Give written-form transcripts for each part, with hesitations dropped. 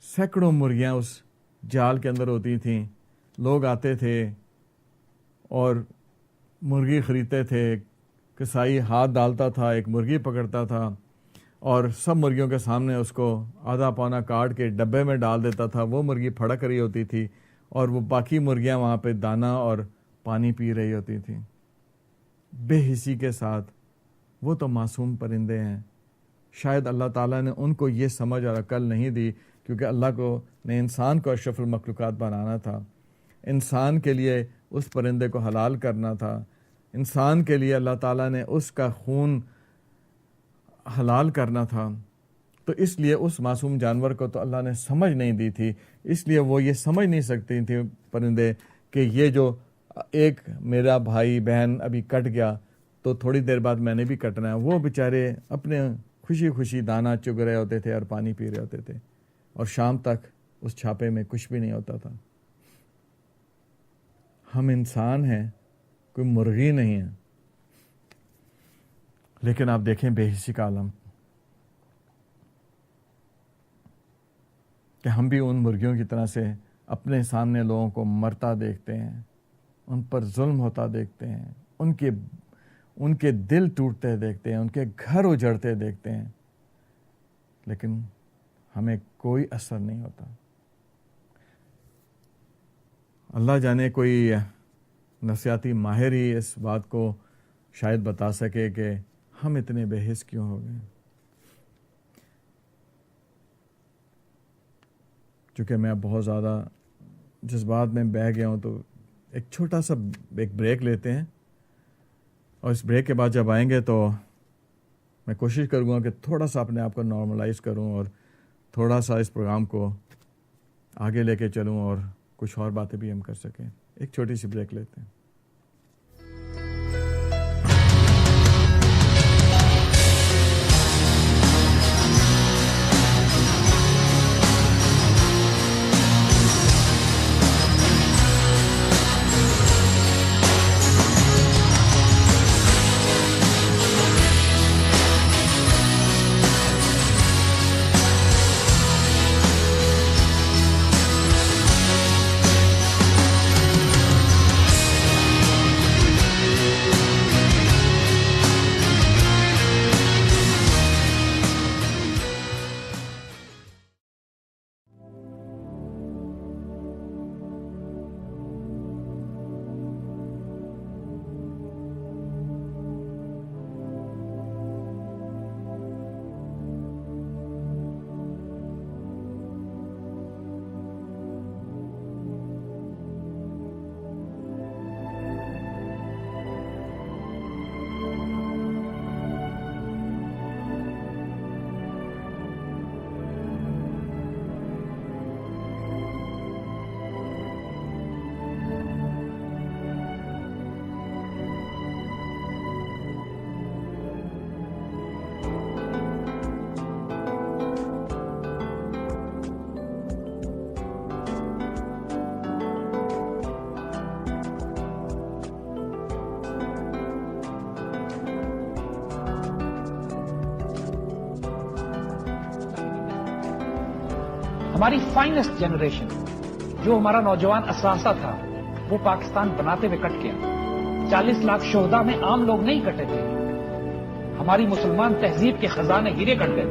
سینکڑوں مرغیاں اس جال کے اندر ہوتی تھیں. لوگ آتے تھے اور مرغی خریدتے تھے. کسائی ہاتھ ڈالتا تھا, ایک مرغی پکڑتا تھا اور سب مرغیوں کے سامنے اس کو آدھا پونا کاٹ کے ڈبے میں ڈال دیتا تھا. وہ مرغی پھڑک رہی ہوتی تھی اور وہ باقی مرغیاں وہاں پہ دانہ اور پانی پی رہی ہوتی تھیں بے حسی کے ساتھ. وہ تو معصوم پرندے ہیں. شاید اللہ تعالیٰ نے ان کو یہ سمجھ اور عقل نہیں دی, کیونکہ اللہ کو نے انسان کو اشرف المخلوقات بنانا تھا. انسان کے لیے اس پرندے کو حلال کرنا تھا. انسان کے لیے اللہ تعالیٰ نے اس کا خون حلال کرنا تھا. تو اس لیے اس معصوم جانور کو تو اللہ نے سمجھ نہیں دی تھی. اس لیے وہ یہ سمجھ نہیں سکتی تھی پرندے کہ یہ جو ایک میرا بھائی بہن ابھی کٹ گیا تو تھوڑی دیر بعد میں نے بھی کٹنا ہے. وہ بیچارے اپنے خوشی خوشی دانہ چگ رہے ہوتے تھے اور پانی پی رہے ہوتے تھے, اور شام تک اس چھاپے میں کچھ بھی نہیں ہوتا تھا. ہم انسان ہیں, کوئی مرغی نہیں ہے. لیکن آپ دیکھیں بے حسی کا عالم, کہ ہم بھی ان مرغیوں کی طرح سے اپنے سامنے لوگوں کو مرتا دیکھتے ہیں, ان پر ظلم ہوتا دیکھتے ہیں, ان کے دل ٹوٹتے دیکھتے ہیں, ان کے گھر اجڑتے دیکھتے ہیں, لیکن ہمیں کوئی اثر نہیں ہوتا. اللہ جانے کوئی نفسیاتی ماہر ہی اس بات کو شاید بتا سکے کہ ہم اتنے بے حس کیوں ہو گئے. چونکہ میں بہت زیادہ جذبات میں بہہ گیا ہوں, تو ایک چھوٹا سا ایک بریک لیتے ہیں, اور اس بریک کے بعد جب آئیں گے تو میں کوشش کروں گا کہ تھوڑا سا اپنے آپ کو نارملائز کروں اور تھوڑا سا اس پروگرام کو آگے لے کے چلوں اور کچھ اور باتیں بھی ہم کر سکیں. ایک چھوٹی سی بریک لیتے ہیں. ہماری فائنسٹ جنریشن جو ہمارا نوجوان اثاثہ تھا وہ پاکستان بناتے ہوئے کٹ گیا. 40 لاکھ شہداء میں عام لوگ نہیں کٹے تھے. ہماری مسلمان تہذیب کے خزانے ہیرے کٹ گئے.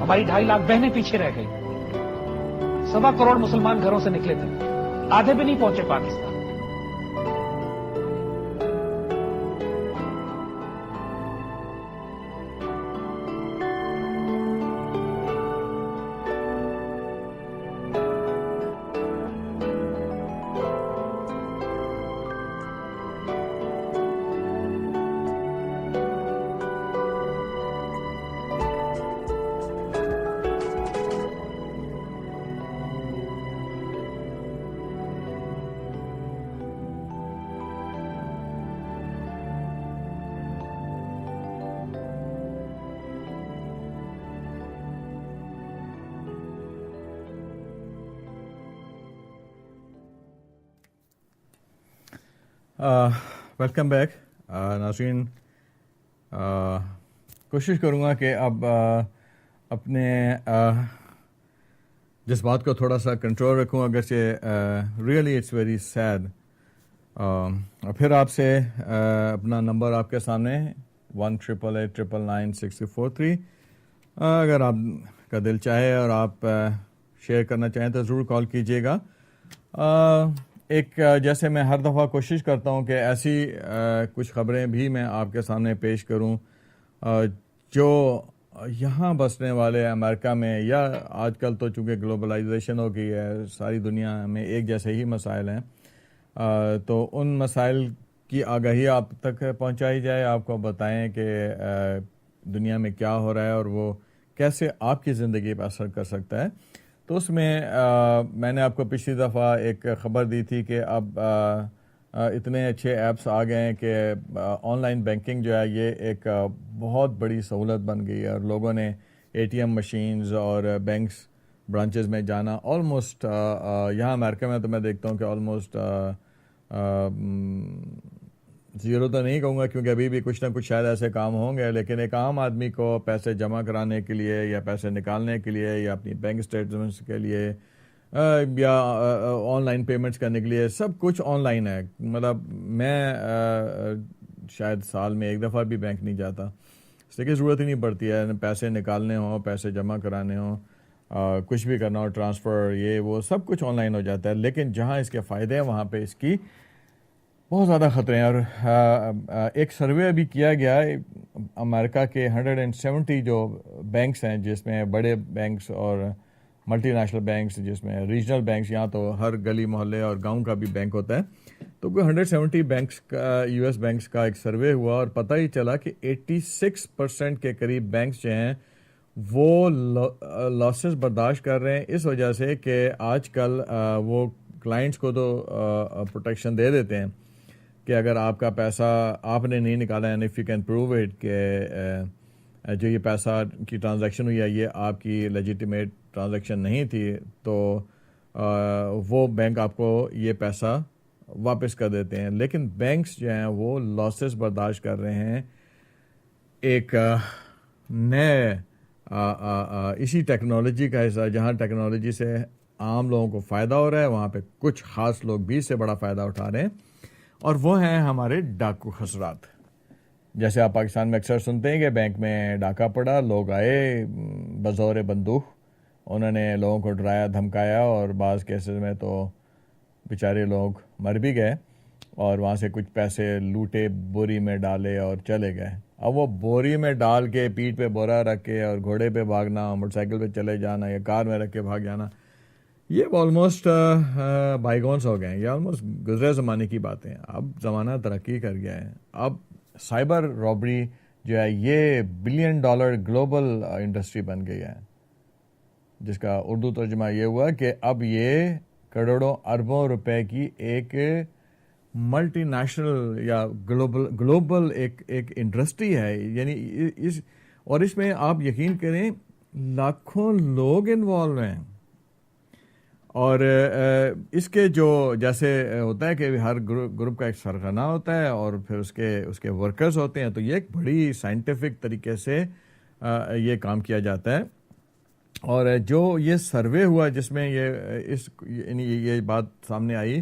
ہماری 2.5 لاکھ بہنیں پیچھے رہ گئی. 1.25 کروڑ مسلمان گھروں سے نکلے تھے, آدھے بھی نہیں پہنچے پاکستان. ویلکم بیک ناظرین. کوشش کروں گا کہ اب اپنے جذبات کو تھوڑا سا کنٹرول رکھوں، اگرچہ ریئلی اٹس ویری سیڈ. اور پھر آپ سے اپنا نمبر آپ کے سامنے 1-888-999-6043. اگر آپ کا دل چاہے اور آپ شیئر کرنا چاہیں تو ضرور کال کیجیے گا. ایک جیسے میں ہر دفعہ کوشش کرتا ہوں کہ ایسی کچھ خبریں بھی میں آپ کے سامنے پیش کروں جو یہاں بسنے والے امریکہ میں، یا آج کل تو چونکہ گلوبلائزیشن ہو گئی ہے، ساری دنیا میں ایک جیسے ہی مسائل ہیں، تو ان مسائل کی آگاہی آپ تک پہنچائی جائے، آپ کو بتائیں کہ دنیا میں کیا ہو رہا ہے اور وہ کیسے آپ کی زندگی پر اثر کر سکتا ہے. تو اس میں میں نے آپ کو پچھلی دفعہ ایک خبر دی تھی کہ اب اتنے اچھے ایپس آ گئے ہیں کہ آن لائن بینکنگ جو ہے یہ ایک بہت بڑی سہولت بن گئی ہے، اور لوگوں نے اے ٹی ایم مشینز اور بینکس برانچز میں جانا آلموسٹ یہاں امریکہ میں تو میں دیکھتا ہوں کہ آلموسٹ زیرو تو نہیں کہوں گا کیونکہ ابھی بھی کچھ نہ کچھ شاید ایسے کام ہوں گے، لیکن ایک عام آدمی کو پیسے جمع کرانے کے لیے یا پیسے نکالنے کے لیے یا اپنی بینک اسٹیٹمنٹس کے لیے یا آن لائن پیمنٹس کرنے کے لیے سب کچھ آن لائن ہے. مطلب میں شاید سال میں ایک دفعہ بھی بینک نہیں جاتا، اس لیے کہ ضرورت ہی نہیں پڑتی ہے. پیسے نکالنے ہوں، پیسے جمع کرانے ہوں، کچھ بھی کرنا ہو، ٹرانسفر، یہ وہ سب کچھ آن لائن ہو جاتا ہے. لیکن جہاں اس کے فائدے ہیں وہاں پہ اس کی بہت زیادہ خطرے ہیں. اور ایک سروے ابھی کیا گیا امریکہ کے 170 جو بینکس ہیں، جس میں بڑے بینکس اور ملٹی نیشنل بینکس، جس میں ریجنل بینکس، یہاں تو ہر گلی محلے اور گاؤں کا بھی بینک ہوتا ہے. تو کوئی 170 بینکس کا، یو ایس بینکس کا ایک سروے ہوا اور پتہ ہی چلا کہ 86% کے قریب بینکس جو ہیں وہ لاسز برداشت کر رہے ہیں، اس وجہ سے کہ آج کل وہ کلائنٹس کو تو پروٹیکشن دے دیتے ہیں کہ اگر آپ کا پیسہ آپ نے نہیں نکالا ہے، if you can prove it کہ جو یہ پیسہ کی ٹرانزیکشن ہوئی ہے یہ آپ کی لیجیٹیمیٹ ٹرانزیکشن نہیں تھی، تو وہ بینک آپ کو یہ پیسہ واپس کر دیتے ہیں. لیکن بینکس جو ہیں وہ لاسز برداشت کر رہے ہیں. ایک نئے اسی ٹیکنالوجی کا حصہ، جہاں ٹیکنالوجی سے عام لوگوں کو فائدہ ہو رہا ہے، وہاں پہ کچھ خاص لوگ بھی اس سے بڑا فائدہ اٹھا رہے ہیں، اور وہ ہیں ہمارے ڈاکو خسرات. جیسے آپ پاکستان میں اکثر سنتے ہیں کہ بینک میں ڈاکہ پڑا، لوگ آئے بزور بندوق، انہوں نے لوگوں کو ڈرایا دھمکایا، اور بعض کیسز میں تو بیچارے لوگ مر بھی گئے، اور وہاں سے کچھ پیسے لوٹے، بوری میں ڈالے اور چلے گئے. اب وہ بوری میں ڈال کے پیٹھ پہ بورا رکھ کے اور گھوڑے پہ بھاگنا، موٹر سائیکل پہ چلے جانا یا کار میں رکھ کے بھاگ جانا، یہ آلموسٹ بائیگونس ہو گئے ہیں، یہ آلموسٹ گزرے زمانے کی باتیں. اب زمانہ ترقی کر گیا ہے. اب سائبر رابری جو ہے یہ $1 بلین گلوبل انڈسٹری بن گئی ہے، جس کا اردو ترجمہ یہ ہوا کہ اب یہ کروڑوں اربوں روپے کی ایک ملٹی نیشنل یا گلوبل ایک انڈسٹری ہے. یعنی اس میں آپ یقین کریں لاکھوں لوگ انوالو ہیں. اور اس کے جو جیسے ہوتا ہے کہ ہر گروپ کا ایک سرغنہ ہوتا ہے اور پھر اس کے ورکرز ہوتے ہیں، تو یہ ایک بڑی سائنٹیفک طریقے سے یہ کام کیا جاتا ہے. اور جو یہ سروے ہوا جس میں یہ بات سامنے آئی